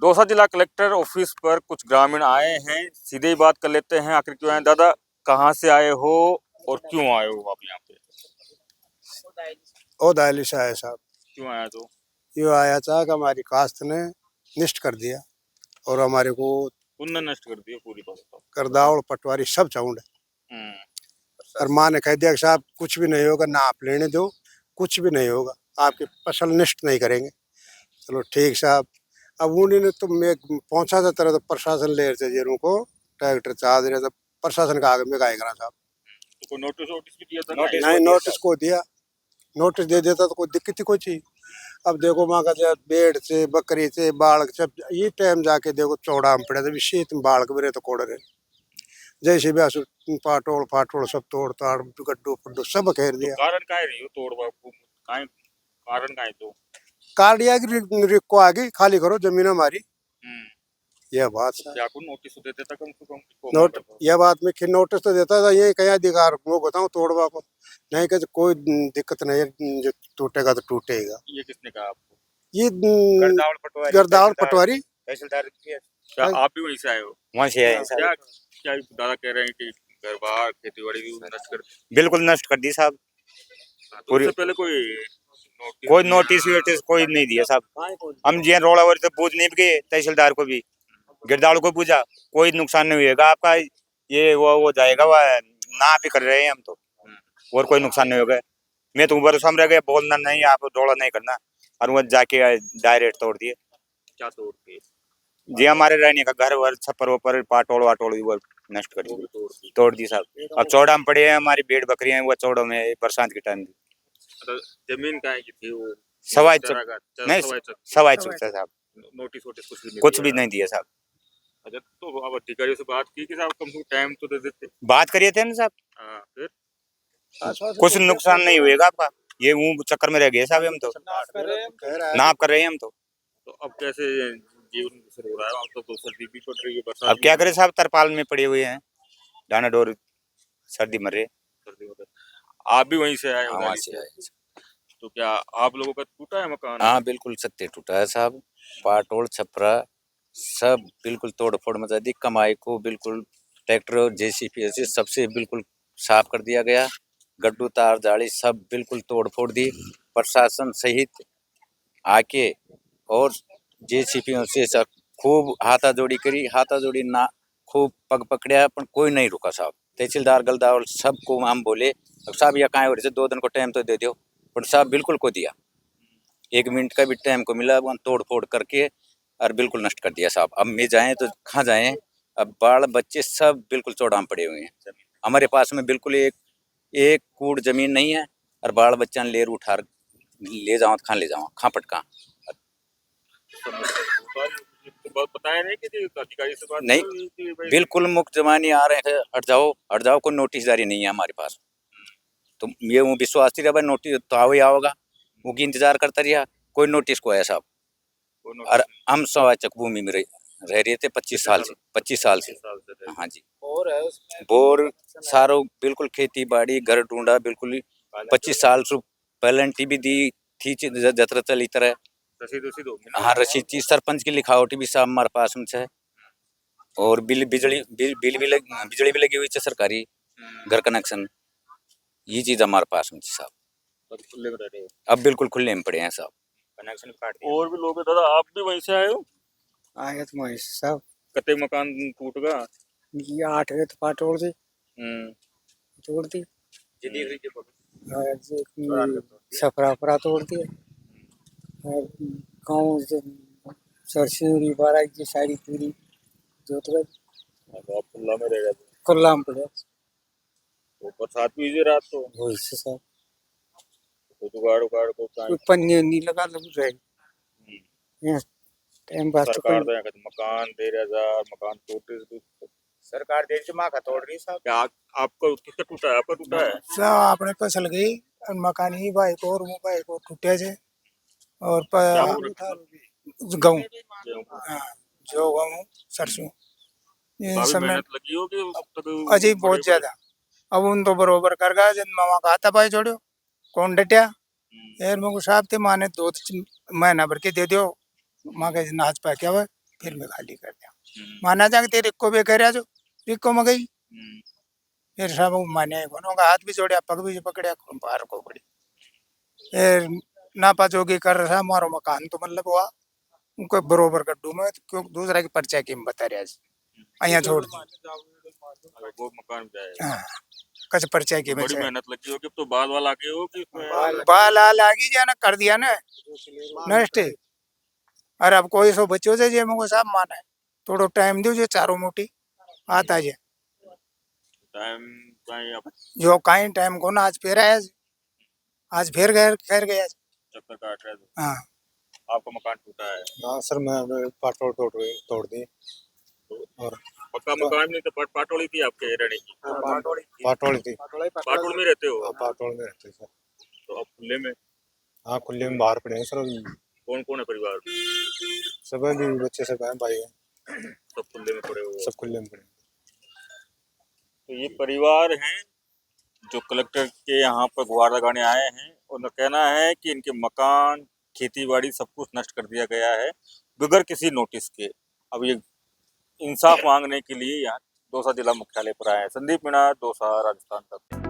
दौसा जिला collector office पर कुछ ग्रामीण आए हैं, सीधे ही बात कर लेते हैं आखिर क्यों आए। दादा, कहाँ से आए हो और क्यों आए हो आप यहाँ पे? ओ दायली से आया साहब। क्यों आया तो? यो आया था कि हमारी कास्ट ने निष्ठ कर दिया और हमारे को उनने नष्ट कर दिया पूरी बात। करदावड़ पटवारी सब चाउंड और माँ ने कह दिया कि साहब कुछ भी नहीं होगा, ना आप लेने दो, कुछ भी नहीं होगा, आपकी फसल नष्ट नहीं करेंगे। चलो ठीक साहब। अब उन्होंने तो मैं पहुंचा था तरह तो प्रशासन ले रहे थे जिन को ट्रैक्टर चाह रहे थे, प्रशासन का आगे में गाय करा साहब। तो कोई नोटिस वोटिस भी दिया था? नहीं, नोटिस को दिया, नोटिस दे देता तो कोई दिक्कत ही कोई चीज। अब देखो माँ का जब बेड़ से बकरी से बाढ़ सब ये टाइम जाके देखो चौड़ा हम पड़े थे शीत में बाढ़ के तो कोड़ रहे जैसे भी आसु पाटोड़ फाटोड़ सब तोड़ ताड़ गड्ढो पड्डो सब घेर दिया। कारण का है रही हो तोड़ बापू? कारण का है तो? कार्डिया की रिक को आगे खाली करो जमीन हमारी, यह बात तो क्या को नोटिस दे देता कम से कम? नोट यह बात में कि नोटिस तो देता था, ये कहीं अधिकार वो बताऊं तोड़वा को नहीं कहते कोई दिक्कत नहीं है, जो टूटेगा तो टूटेगा। ये किसने कहा आपको? ये गर्दावल पटवारी तहसीलदार। क्या आप भी वहीं से आए हो? वहाँ से आए क्या क्या दादा कह रहे हैं कि घर बार खेती बाड़ी भी नष्ट कर दी? बिल्कुल नष्ट कर दी साहब। तो उससे पहले कोई नोटिस वोटिस कोई नहीं दिया साहब। हम जी रोड़ा वोड़ तो पूछ नहीं गए, तहसीलदार को भी गिरदावड़ को पूछा, कोई नुकसान नहीं होगा आपका, ये वो जाएगा वह ना आप ही कर रहे हैं हम तो, और कोई नुकसान नहीं होगा। मैं तो भरोसा में रह गया, बोलना नहीं आप रोड़ा नहीं करना, और वो जाके डायरेक्ट तोड़ दिए। क्या तोड़ दिए? जी हमारे रहने का घर वर छप्पर वपर पाटोड़ वाटोड़ वो नष्ट कर दी, तोड़ दी साहब। अब चौड़ा में पड़े हैं हमारी भेड़ बकरियां, वो चौड़ों में बरसात के टाइम जमीन का है कि थी वो? सवाई नहीं, सवाई चुकता साहब। नोटिस वोटिस कुछ भी नहीं दिया साहब। अच्छा, तो अब अधिकारियों से बात की कि साहब कम से कम टाइम तो दे देते? बात करिए थे ना साहब। फिर कुछ नुकसान नहीं हुएगा आपका, ये वो चक्कर में रह गए साहब। हम तो नाप कर रहे हैं हम तो अब कैसे जीवन बसर हो रहा है? अब तो सर्दी भी पड़ रही है, बरसात। अब क्या करें साहब, तरपाल में पड़े हुए हैं, डाना डोर सर्दी मर रहे। आप भी वहीं से आए हो? वहाँ से आए। तो क्या आप लोगों का टूटा है मकान? हाँ बिल्कुल सत्य टूटा है साहब, पाटोड़ छपरा सब बिल्कुल तोड़ फोड़ मचा दी। कमाई को बिल्कुल ट्रैक्टर जेसीबी से सबसे बिल्कुल साफ कर दिया गया, गड्ढू तार जाली सब बिल्कुल तोड़ फोड़ दी। प्रशासन सहित आके और जेसीबी से सब खूब हाथाजोड़ी करी, हाथाजोड़ी ना खूब पग पकड़िया, पर कोई नहीं रुका साहब। तहसीलदार गलदावल सबको हम बोले साहब यह कहाँ हो रही, 2 दिन को टाइम तो दे दो, पर साहब बिल्कुल को दिया, 1 मिनट का भी टाइम को मिला, वहाँ तोड़ फोड़ करके और बिल्कुल नष्ट कर दिया साहब। अब मैं जाएं तो कहाँ जाएं, अब बाल बच्चे सब बिल्कुल चौड़ाम पड़े हुए हैं। हमारे पास में बिल्कुल एक कूड़ जमीन नहीं है, और बाल बच्चा लेर उठा ले जाओ कहाँ ले जाओ, कहाँ पटका बताया नहीं कि अधिकारी से बात नहीं, बिल्कुल मुक्त जमानी आ रहे हैं, हट जाओ, कोई नोटिस जारी नहीं है हमारे पास। तो ये वो विश्वास थी भाई नोटिस तो आओ ही आओगा, वो की इंतजार करता रहा, कोई नोटिस को आया साहब। और हम स्वाचक भूमि में रह रहे थे 25 साल से। हाँ जी, बोर सारो बिल्कुल खेती बाड़ी घर ढूंढा बिल्कुल 25 साल से पेलेंटी भी दी थी जत्र चली तरह। हाँ रसीद थी, सरपंच की लिखावटी भी साहब हमारे पास में है, और बिजली भी लगी हुई है सरकारी, घर कनेक्शन, ये चीज हमारे पास में साहब। अब बिल्कुल खुले में पड़े हैं साहब, कनेक्शन काट दिया। और भी लोग हैं दादा, आप भी वहीं से आए हो? आए तो वहीं से साहब। कते मकान टूट गया? ये 8 तो पाटोड़ दी, तोड़ दी, सफरा फरा तोड़ दिया, गाँव सरसी बारा की सारी पूरी जोत गई, खुला में रहेगा खुला में पड़े। तो बरसात भी हुई रात तो वही से साहब, तो जुगाड़ उगाड़ को कोई पन्नी नहीं लगा लग रहे टाइम पास। सरकार तो यहाँ मकान दे रहा, मकान टूटे सरकार देर से माँ का तोड़ रही साहब। क्या आपका किसका टूटा है? आपका टूटा है सब अपने फसल गई, मकान ही भाई को और वो भाई को टूटे थे, और गेहूँ, जो गेहूँ सरसों ये सब मेहनत लगी होगी अजी बहुत ज्यादा। अब उन तो बरोबर कर गया, जब मामा का हाथा भाई छोड़ो कौन डटिया यार, मेरे को साहब थे माने 2 महीना भर के दे दो, माँ के नाच पा क्या हुआ फिर मैं खाली कर दिया माना जाके तेरे को भी कह रहा जो रिको में गई फिर सब माने कोनो का हाथ भी जोड़िया पग भी पकड़िया बाहर को पड़ी फिर नापा जोगी कर रहा मारो मकान तो मतलब हुआ उनको बरोबर गड्ढू में क्यों दूसरा की पर्चा की बता रहा अहिया छोड़ दी अगर वो मकान में जाए हाँ, कच पर्चा की बड़ी मेहनत लगी होगी, अब तो बाद वाला आके हो कि बाल आ लागी जाना कर दिया ना नष्ट और अब कोई सो बच्चों से जे मुझको सब माना है थोड़ो टाइम दो जो चारों मोटी आता जे टाइम कहीं अब जो काई टाइम को ना आज फिर आया आज फिर गए खैर गया चक्कर काट रहे थे। हाँ आपका मकान टूटा है हाँ सर मैं पाटोड़ तोड़ दी और पक्का मकान नहीं तो पाटोड़ी थी आपके रहने की पाटोड़ थी पाटोड़ में रहते हो पाटोड़ में रहते सर तो अब खुले में हाँ खुले में बाहर पड़े हैं सर कौन कौन है परिवार में? सब भी बच्चे सब हैं भाई हैं सब खुले में पड़े हुए सब खुले में पड़े हैं। तो ये परिवार हैं जो कलेक्टर के यहाँ पर गुहार लगाने आए हैं। उनका कहना है कि इनके मकान खेती बाड़ी सब कुछ नष्ट कर दिया गया है बगैर किसी नोटिस के। अब ये इंसाफ मांगने के लिए यहाँ दौसा जिला मुख्यालय पर आए हैं। संदीप मीणा, दौसा, राजस्थान तक।